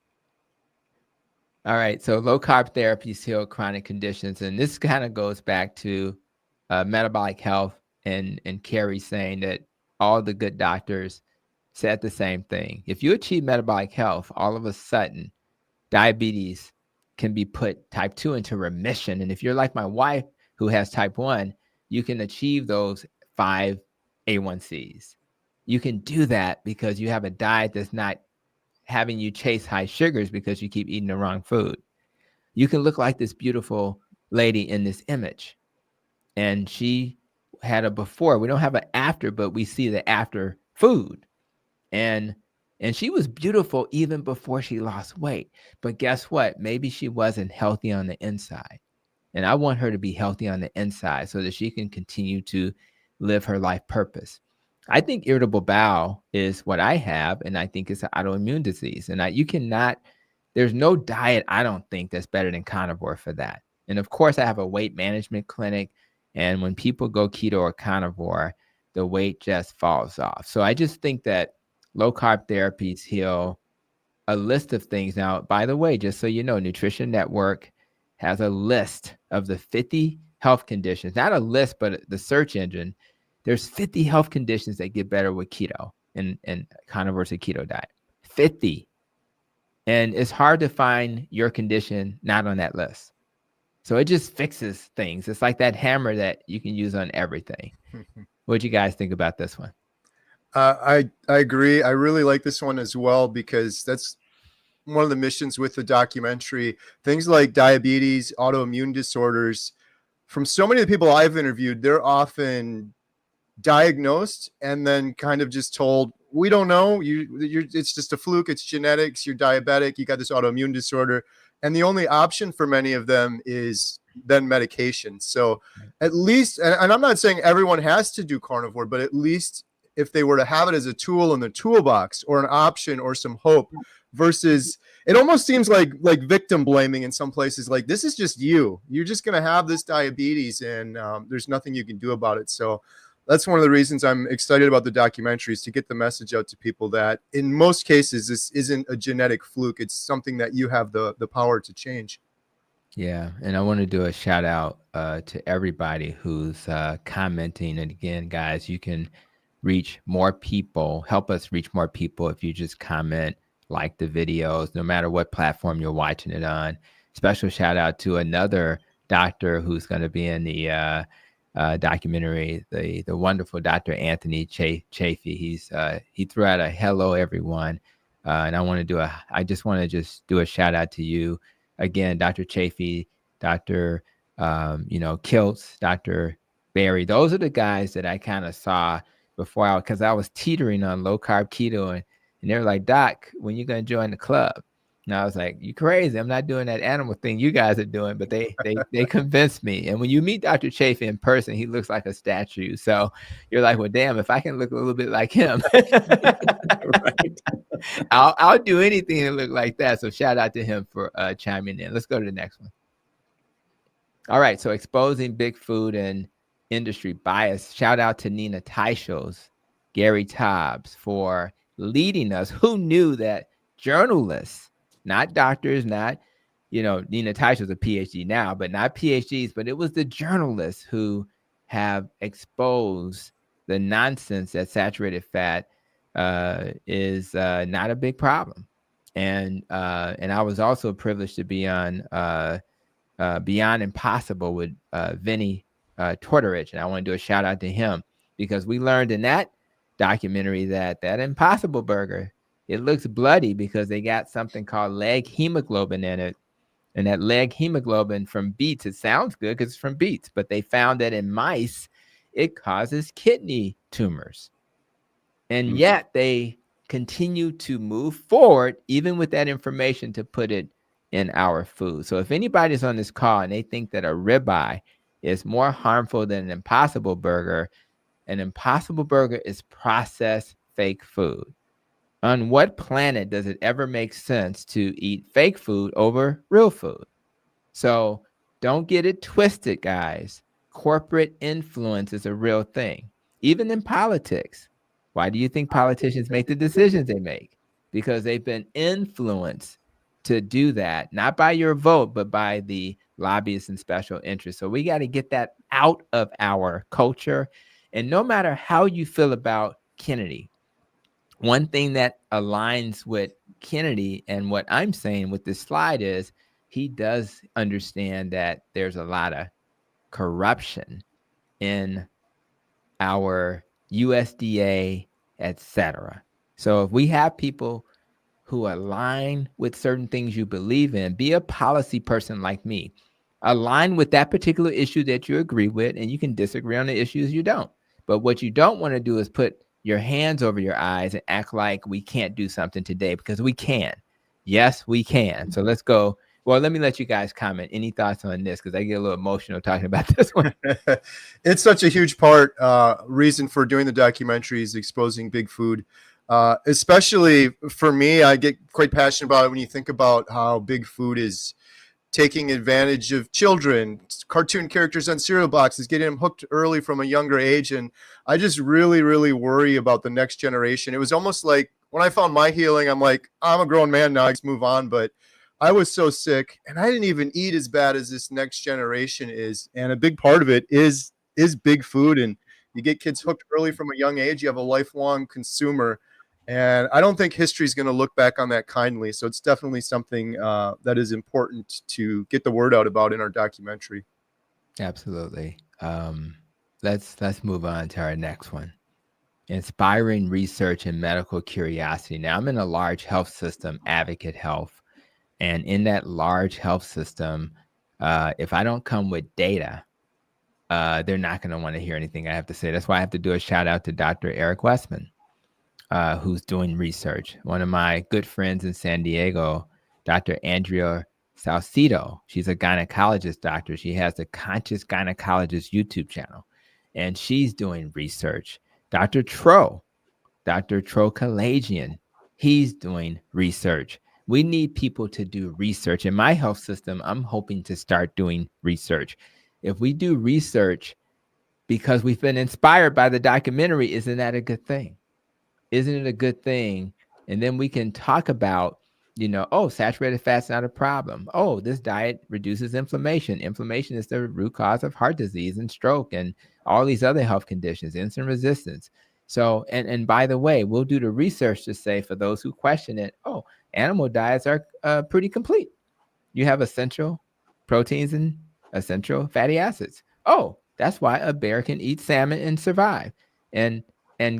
All right. So low carb therapies heal chronic conditions. And this kind of goes back to metabolic health and Carrie saying that all the good doctors said the same thing. If you achieve metabolic health, all of a sudden, diabetes can be put type 2 into remission. And if you're like my wife who has type 1, you can achieve those 5 A1Cs. You can do that because you have a diet that's not having you chase high sugars because you keep eating the wrong food. You can look like this beautiful lady in this image. And she had a before. We don't have an after, but we see the after food. And she was beautiful even before she lost weight. But guess what? Maybe she wasn't healthy on the inside. And I want her to be healthy on the inside so that she can continue to live her life purpose. I think irritable bowel is what I have, and I think it's an autoimmune disease. And you cannot, there's no diet I don't think that's better than carnivore for that. And of course, I have a weight management clinic. And when people go keto or carnivore, the weight just falls off. So I just think that low carb therapies heal a list of things. Now, by the way, just so you know, Nutrition Network has a list of the 50 health conditions, not a list, but the search engine. There's 50 health conditions that get better with keto and carnivore and keto diet. 50. And it's hard to find your condition not on that list. So it just fixes things. It's like that hammer that you can use on everything. What do you guys think about this one? I agree. I really like this one as well, because that's one of the missions with the documentary. Things like diabetes, autoimmune disorders, from so many of the people I've interviewed, they're often diagnosed and then kind of just told, we don't know, it's just a fluke, it's genetics, you're diabetic, you got this autoimmune disorder. And the only option for many of them is then medication. So at least, and I'm not saying everyone has to do carnivore, but at least if they were to have it as a tool in the toolbox or an option or some hope, versus it almost seems like victim blaming in some places. Like, this is just you're just going to have this diabetes and there's nothing you can do about it. So that's one of the reasons I'm excited about the documentaries, to get the message out to people that in most cases, this isn't a genetic fluke. It's something that you have the power to change. Yeah. And I want to do a shout out to everybody who's commenting. And again, guys, you can reach more people, help us reach more people if you just comment, like the videos, no matter what platform you're watching it on. Special shout out to another doctor who's going to be in the documentary, the wonderful Dr. Anthony Chafee. He threw out a hello everyone, and I just want to do a shout out to you again, Dr. Chafee, Dr. Kiltz, Dr. Barry. Those are the guys that I kind of saw before, because I was teetering on low carb keto, and they were like, Doc, when you gonna join the club? And I was like, you crazy. I'm not doing that animal thing you guys are doing. But they convinced me. And when you meet Dr. Chafee in person, he looks like a statue. So you're like, well, damn, if I can look a little bit like him, Right. I'll do anything to look like that. So shout out to him for chiming in. Let's go to the next one. All right. So exposing big food and industry bias. Shout out to Nina Teicholz, Gary Taubes for leading us. Who knew that journalists, not doctors, not, Nina Teicholz a PhD now, but not PhDs, but it was the journalists who have exposed the nonsense that saturated fat is not a big problem. And I was also privileged to be on Beyond Impossible with Vinny Tortorich, and I want to do a shout out to him, because we learned in that documentary that Impossible burger, it looks bloody because they got something called leg hemoglobin in it. And that leg hemoglobin from beets, it sounds good because it's from beets, but they found that in mice, it causes kidney tumors. And yet they continue to move forward, even with that information, to put it in our food. So if anybody's on this call and they think that a ribeye is more harmful than an Impossible burger, an Impossible burger is processed fake food. On what planet does it ever make sense to eat fake food over real food? So don't get it twisted, guys. Corporate influence is a real thing, even in politics. Why do you think politicians make the decisions they make? Because they've been influenced to do that, not by your vote, but by the lobbyists and special interests. So we got to get that out of our culture. And no matter how you feel about Kennedy, one thing that aligns with Kennedy and what I'm saying with this slide is he does understand that there's a lot of corruption in our USDA, etc. So if we have people who align with certain things you believe in, be a policy person like me, align with that particular issue that you agree with, and you can disagree on the issues you don't. But what you don't want to do is put your hands over your eyes and act like we can't do something today, because we can. Yes, we can. So let's go. Well, let me let you guys comment. Any thoughts on this? Because I get a little emotional talking about this one. It's such a huge part, reason for doing the documentary is exposing big food. Especially for me, I get quite passionate about it when you think about how big food is taking advantage of children, cartoon characters on cereal boxes, getting them hooked early from a younger age. And I just really, really worry about the next generation. It was almost like when I found my healing, I'm like, I'm a grown man now, I just move on. But I was so sick and I didn't even eat as bad as this next generation is. And a big part of it is big food. And you get kids hooked early from a young age. You have a lifelong consumer. And I don't think history is going to look back on that kindly. So it's definitely something that is important to get the word out about in our documentary. Absolutely. Let's move on to our next one. Inspiring research and medical curiosity. Now, I'm in a large health system, Advocate Health. And in that large health system, if I don't come with data, they're not going to want to hear anything I have to say. That's why I have to do a shout out to Dr. Eric Westman, who's doing research. One of my good friends in San Diego, Dr. Andrea Salcido, she's a gynecologist doctor. She has the Conscious Gynecologist YouTube channel, and she's doing research. Dr. Tro Kalajian, he's doing research. We need people to do research. In my health system, I'm hoping to start doing research. If we do research because we've been inspired by the documentary, isn't that a good thing? Isn't it a good thing? And then we can talk about, oh, saturated fat's not a problem. Oh, this diet reduces inflammation. Inflammation is the root cause of heart disease and stroke and all these other health conditions, insulin resistance. So, and by the way, we'll do the research to say, for those who question it, oh, animal diets are pretty complete. You have essential proteins and essential fatty acids. Oh, that's why a bear can eat salmon and survive. And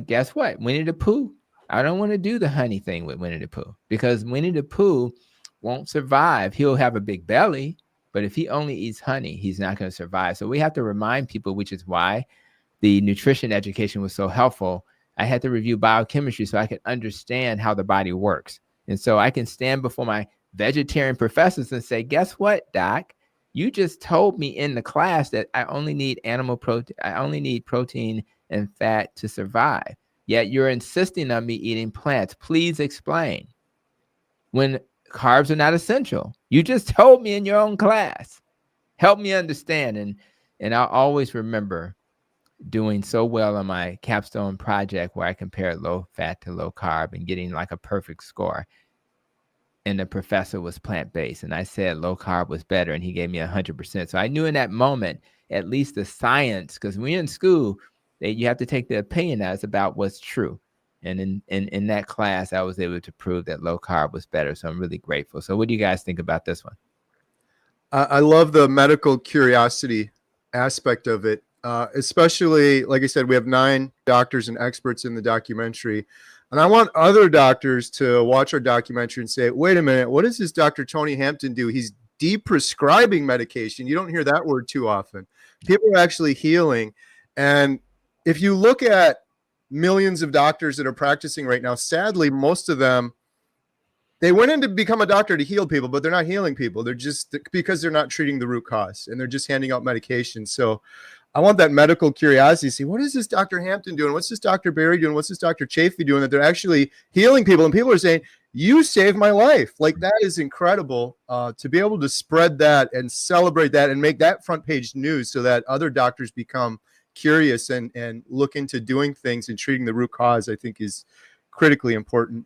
guess what? Winnie the Pooh, I don't want to do the honey thing with Winnie the Pooh, because Winnie the Pooh won't survive. He'll have a big belly, but if he only eats honey, he's not going to survive. So we have to remind people, which is why the nutrition education was so helpful. I had to review biochemistry so I could understand how the body works. And so I can stand before my vegetarian professors and say, guess what, doc? You just told me in the class that I only need animal protein. I only need protein and fat to survive. Yet you're insisting on me eating plants. Please explain. When carbs are not essential. You just told me in your own class. Help me understand. And I'll always remember doing so well on my capstone project where I compared low fat to low carb and getting like a perfect score. And the professor was plant-based. And I said low carb was better. And he gave me 100%. So I knew in that moment, at least the science, because when you're in school, you have to take the opinion as about what's true. And in that class, I was able to prove that low carb was better. So I'm really grateful. So what do you guys think about this one? I love the medical curiosity aspect of it. Especially, like I said, we have 9 doctors and experts in the documentary. And I want other doctors to watch our documentary and say, wait a minute, what does this Dr. Tony Hampton do? He's de-prescribing medication. You don't hear that word too often. People are actually healing. And if you look at millions of doctors that are practicing right now, sadly, most of them, they went in to become a doctor to heal people, but they're not healing people. They're just, because they're not treating the root cause, and they're just handing out medication. So I want that medical curiosity to see, what is this Dr. Hampton doing? What's this Dr. Berry doing? What's this Dr. Chafee doing? That they're actually healing people. And people are saying, you saved my life. Like, that is incredible to be able to spread that and celebrate that and make that front page news so that other doctors become curious and look into doing things and treating the root cause, I think is critically important.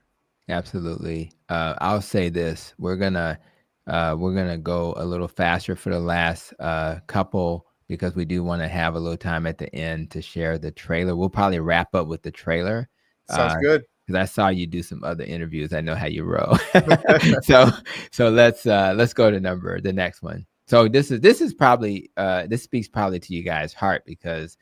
Absolutely. I'll say this: we're gonna go a little faster for the last couple because we do want to have a little time at the end to share the trailer. We'll probably wrap up with the trailer. Sounds good. Because I saw you do some other interviews. I know how you roll. so let's go to the next one. So this is probably this speaks probably to you guys' heart because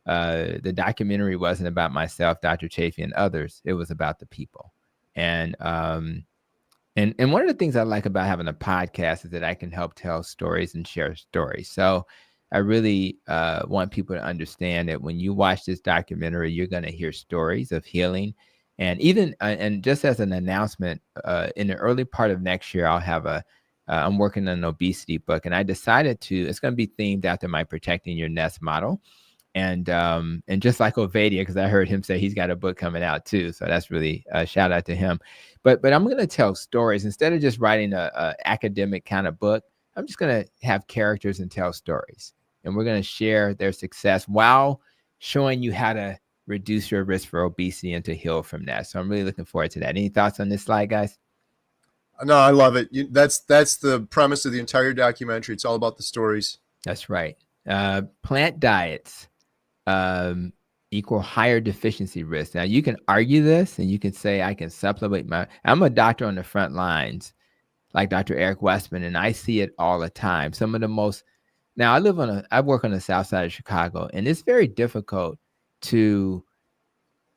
the documentary wasn't about myself, Dr. Chafee, and others. It was about the people. And one of the things I like about having a podcast is that I can help tell stories and share stories. So I really want people to understand that when you watch this documentary, you're going to hear stories of healing. And even and just as an announcement, in the early part of next year, I'll have I'm working on an obesity book, and I decided it's going to be themed after my Protecting Your Nest model. And just like Ovadia, because I heard him say he's got a book coming out too. So that's really a shout out to him. But I'm going to tell stories instead of just writing a academic kind of book. I'm just going to have characters and tell stories. And we're going to share their success while showing you how to reduce your risk for obesity and to heal from that. So I'm really looking forward to that. Any thoughts on this slide, guys? No, I love it. That's the premise of the entire documentary. It's all about the stories. That's right. Plant diets equal higher deficiency risk. Now you can argue this and you can say, I can supplement I'm a doctor on the front lines, like Dr. Eric Westman, and I see it all the time. Some of the most, now I work on the south side of Chicago, and it's very difficult to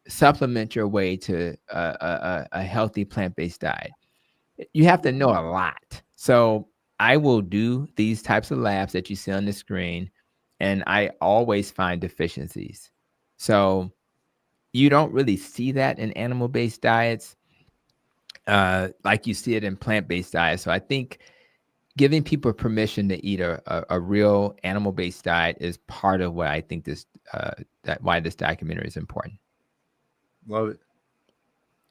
supplement your way to a healthy plant-based diet. You have to know a lot. So I will do these types of labs that you see on the screen, and I always find deficiencies. So you don't really see that in animal-based diets like you see it in plant-based diets. So I think giving people permission to eat a real animal-based diet is part of what I think why this documentary is important. Love it.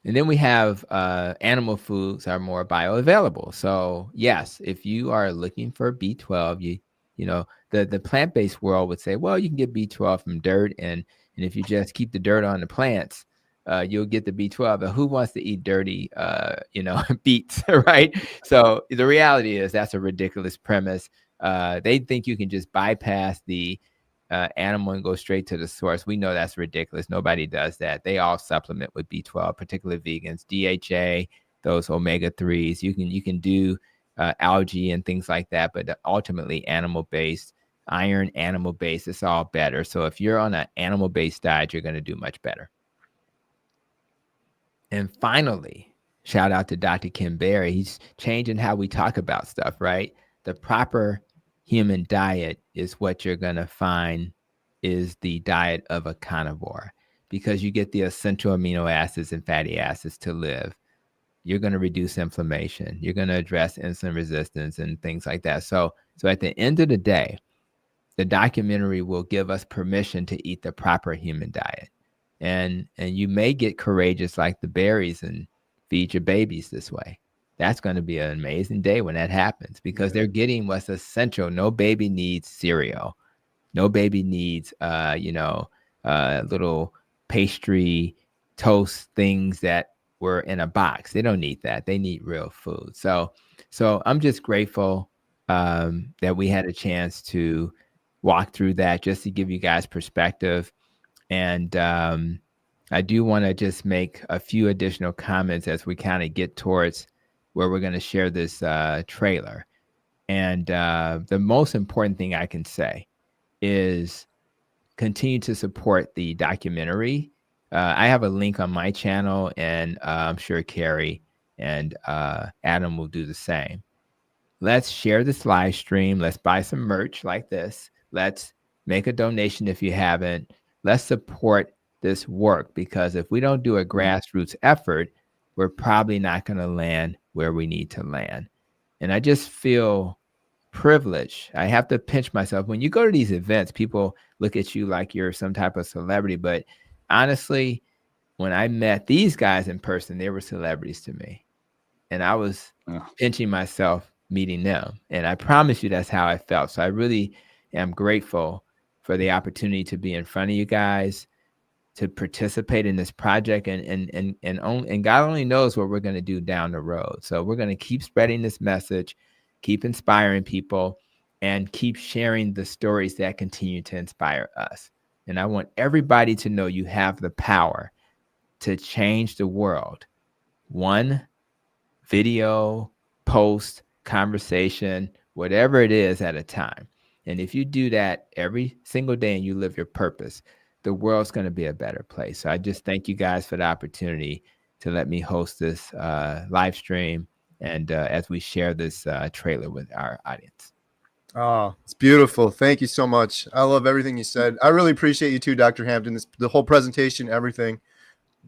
And then we have animal foods are more bioavailable. So yes, if you are looking for B12, you know, the plant-based world would say, well, you can get B12 from dirt, and if you just keep the dirt on the plants, you'll get the B12. But who wants to eat dirty, beets, right? So the reality is that's a ridiculous premise. They think you can just bypass the animal and go straight to the source. We know that's ridiculous. Nobody does that. They all supplement with B12, particularly vegans, DHA, those omega-3s. You can do algae and things like that, but ultimately animal-based, iron, animal-based, it's all better. So if you're on an animal-based diet, you're going to do much better. And finally, shout out to Dr. Kim Berry. He's changing how we talk about stuff, right? The proper human diet is what you're going to find is the diet of a carnivore, because you get the essential amino acids and fatty acids to live. You're going to reduce inflammation. You're going to address insulin resistance and things like that. So at the end of the day, the documentary will give us permission to eat the proper human diet. And you may get courageous like the berries and feed your babies this way. That's going to be an amazing day when that happens, because they're getting what's essential. No baby needs cereal. No baby needs, little pastry toast things that were in a box. They don't need that. They need real food. So I'm just grateful that we had a chance to walk through that, just to give you guys perspective. And I do want to just make a few additional comments as we kind of get towards where we're going to share this trailer. And the most important thing I can say is continue to support the documentary. I have a link on my channel, and I'm sure Carrie and Adam will do the same. Let's share this live stream. Let's buy some merch like this. Let's make a donation if you haven't. Let's support this work, because if we don't do a grassroots effort, we're probably not going to land where we need to land. And I just feel privileged. I have to pinch myself. When you go to these events, people look at you like you're some type of celebrity. But honestly, when I met these guys in person, they were celebrities to me. And I was pinching myself meeting them. And I promise you that's how I felt. So I really am grateful for the opportunity to be in front of you guys. to participate in this project, and God only knows what we're going to do down the road. So we're going to keep spreading this message, keep inspiring people, and keep sharing the stories that continue to inspire us. And I want everybody to know you have the power to change the world, one video, post, conversation, whatever it is at a time. And if you do that every single day and you live your purpose, the world's going to be a better place. So I just thank you guys for the opportunity to let me host this live stream, and as we share this trailer with our audience. Oh, it's beautiful. Thank you so much. I love everything you said. I really appreciate you too, Dr. Hampton. The whole presentation, everything,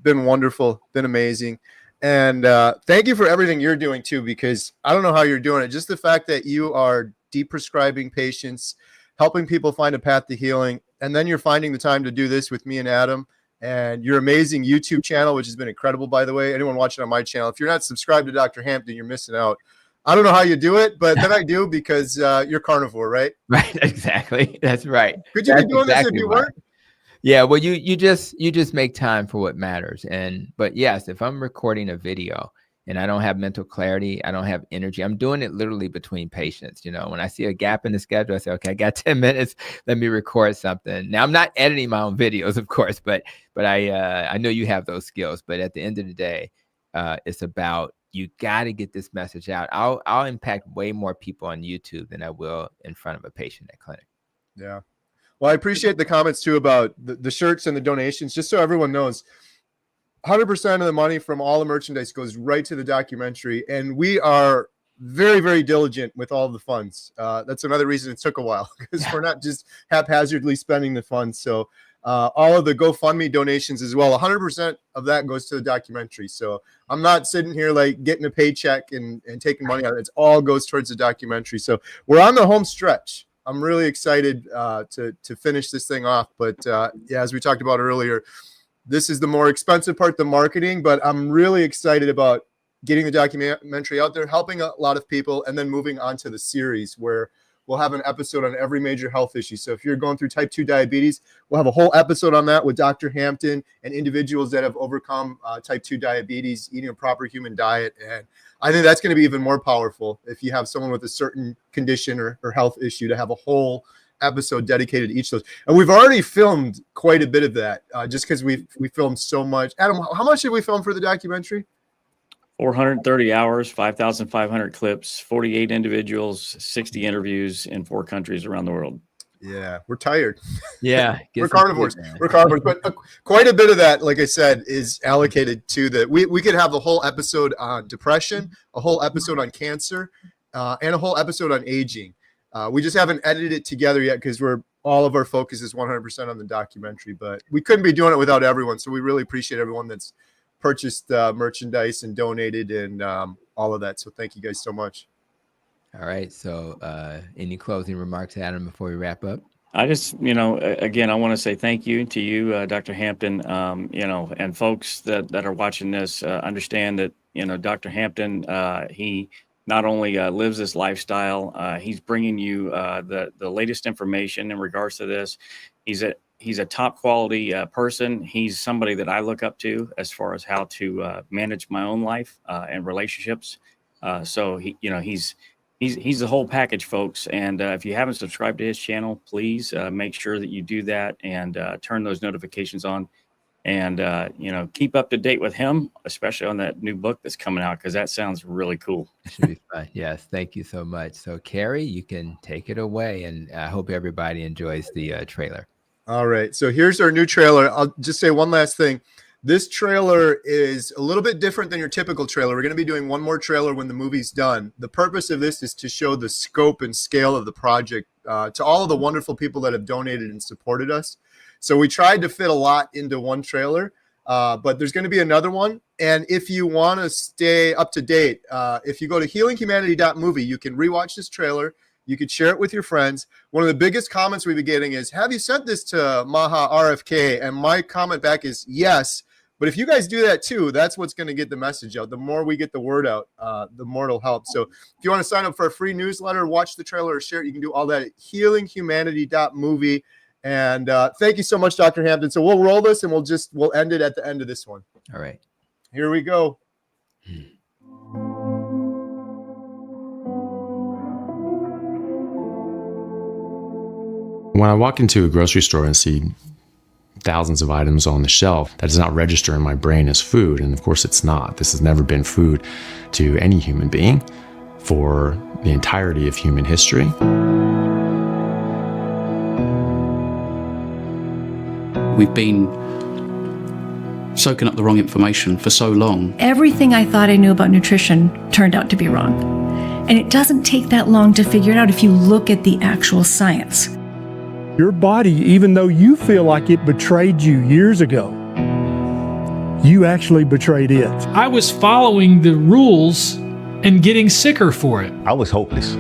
been wonderful, been amazing. And thank you for everything you're doing too, because I don't know how you're doing it. Just the fact that you are deprescribing patients, helping people find a path to healing, and then you're finding the time to do this with me and Adam, and your amazing YouTube channel, which has been incredible, by the way. Anyone watching on my channel, if you're not subscribed to Dr. Hampton, you're missing out. I don't know how you do it, but then I do, because you're carnivore, right? Right, exactly. That's right. Could you be doing this if you weren't? Yeah, well, you just make time for what matters. But yes, if I'm recording a video and I don't have mental clarity, I don't have energy, I'm doing it literally between patients. When I see a gap in the schedule, I say, okay, I got 10 minutes. Let me record something. Now, I'm not editing my own videos, of course, but I know you have those skills. But at the end of the day, it's about, you got to get this message out. I'll impact way more people on YouTube than I will in front of a patient at clinic. Yeah. Well, I appreciate the comments too about the shirts and the donations. Just so everyone knows, 100% of the money from all the merchandise goes right to the documentary. And we are very, very diligent with all the funds. That's another reason it took a while, because we're not just haphazardly spending the funds. So all of the GoFundMe donations as well, 100% of that goes to the documentary. So I'm not sitting here like getting a paycheck and taking money out. It all goes towards the documentary. So we're on the home stretch. I'm really excited to finish this thing off. But yeah, as we talked about earlier, this is the more expensive part, the marketing. But I'm really excited about getting the documentary out there, helping a lot of people, and then moving on to the series where we'll have an episode on every major health issue. So if you're going through type 2 diabetes, we'll have a whole episode on that with Dr. Hampton and individuals that have overcome type 2 diabetes, eating a proper human diet. And I think that's going to be even more powerful if you have someone with a certain condition or health issue, to have a whole episode dedicated to each of those. And we've already filmed quite a bit of that just because we filmed so much. Adam, how much did we film for the documentary? 430 hours, 5,500 clips, 48 individuals, 60 interviews in 4 countries around the world. Yeah, we're tired. Yeah, we're carnivores. We're carnivores. But quite a bit of that, like I said, is allocated to the. We could have the whole episode on depression, a whole episode on cancer, and a whole episode on aging. We just haven't edited it together yet because all of our focus is 100% on the documentary. But we couldn't be doing it without everyone. So we really appreciate everyone that's purchased merchandise and donated and all of that. So thank you guys so much. All right. So any closing remarks, Adam, before we wrap up? I just, again, I want to say thank you to you, Dr. Hampton, and folks that are watching this, understand that, Dr. Hampton, he not only lives this lifestyle, he's bringing you the latest information in regards to this. He's a top quality person. He's somebody that I look up to as far as how to manage my own life and relationships. So he's the whole package, folks. And if you haven't subscribed to his channel, please make sure that you do that and turn those notifications on. And keep up to date with him, especially on that new book that's coming out, because that sounds really cool. Should be fun. Yes, thank you so much. So Carrie, you can take it away, and I hope everybody enjoys the trailer. All right, so here's our new trailer. I'll just say one last thing. This trailer is a little bit different than your typical trailer. We're going to be doing one more trailer when the movie's done. The purpose of this is to show the scope and scale of the project to all of the wonderful people that have donated and supported us. So we tried to fit a lot into one trailer, but there's going to be another one. And if you want to stay up to date, if you go to healinghumanity.movie, you can rewatch this trailer. You could share it with your friends. One of the biggest comments we've been getting is, have you sent this to Maha RFK? And my comment back is yes. But if you guys do that too, that's what's going to get the message out. The more we get the word out, the more it'll help. So if you want to sign up for a free newsletter, watch the trailer, or share it, you can do all that at healinghumanity.movie. And thank you so much, Dr. Hampton. So we'll roll this and we'll end it at the end of this one. All right. Here we go. When I walk into a grocery store and see thousands of items on the shelf, that does not register in my brain as food. And of course it's not. This has never been food to any human being for the entirety of human history. We've been soaking up the wrong information for so long. Everything I thought I knew about nutrition turned out to be wrong. And it doesn't take that long to figure it out if you look at the actual science. Your body, even though you feel like it betrayed you years ago, you actually betrayed it. I was following the rules and getting sicker for it. I was hopeless.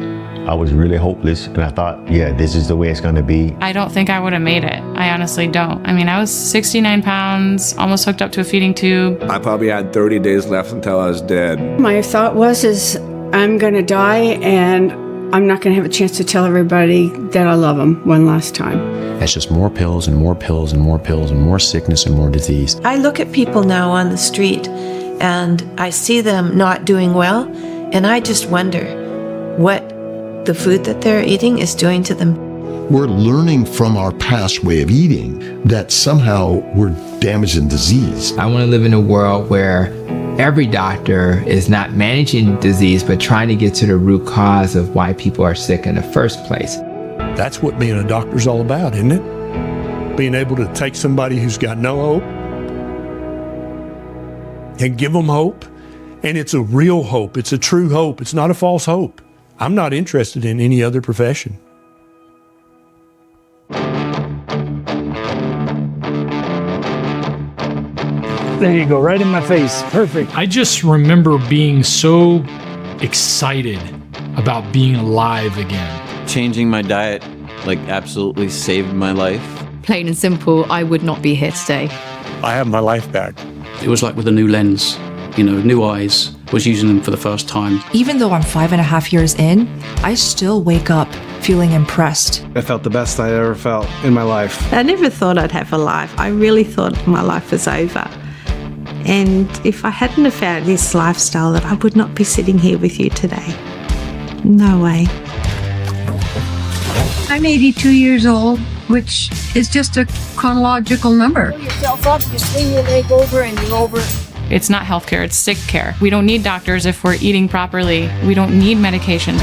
I was really hopeless, and I thought, yeah, this is the way it's gonna be. I don't think I would have made it. I honestly don't. I mean, I was 69 pounds, almost hooked up to a feeding tube. I probably had 30 days left until I was dead. My thought was, I'm gonna die, and I'm not gonna have a chance to tell everybody that I love them one last time. That's just more pills and more pills and more pills and more sickness and more disease. I look at people now on the street and I see them not doing well, and I just wonder what the food that they're eating is doing to them. We're learning from our past way of eating that somehow we're damaged and diseased. I want to live in a world where every doctor is not managing disease, but trying to get to the root cause of why people are sick in the first place. That's what being a doctor's all about, isn't it? Being able to take somebody who's got no hope and give them hope. And it's a real hope. It's a true hope. It's not a false hope. I'm not interested in any other profession. There you go, right in my face. Perfect. I just remember being so excited about being alive again. Changing my diet, absolutely saved my life. Plain and simple, I would not be here today. I have my life back. It was like with a new lens, new eyes, was using them for the first time. Even though I'm 5.5 years in, I still wake up feeling impressed. I felt the best I ever felt in my life. I never thought I'd have a life. I really thought my life was over. And if I hadn't have found this lifestyle, that I would not be sitting here with you today. No way. I'm 82 years old, which is just a chronological number. Pull yourself up, you swing your leg over and you're over. It's not healthcare, it's sick care. We don't need doctors if we're eating properly. We don't need medication.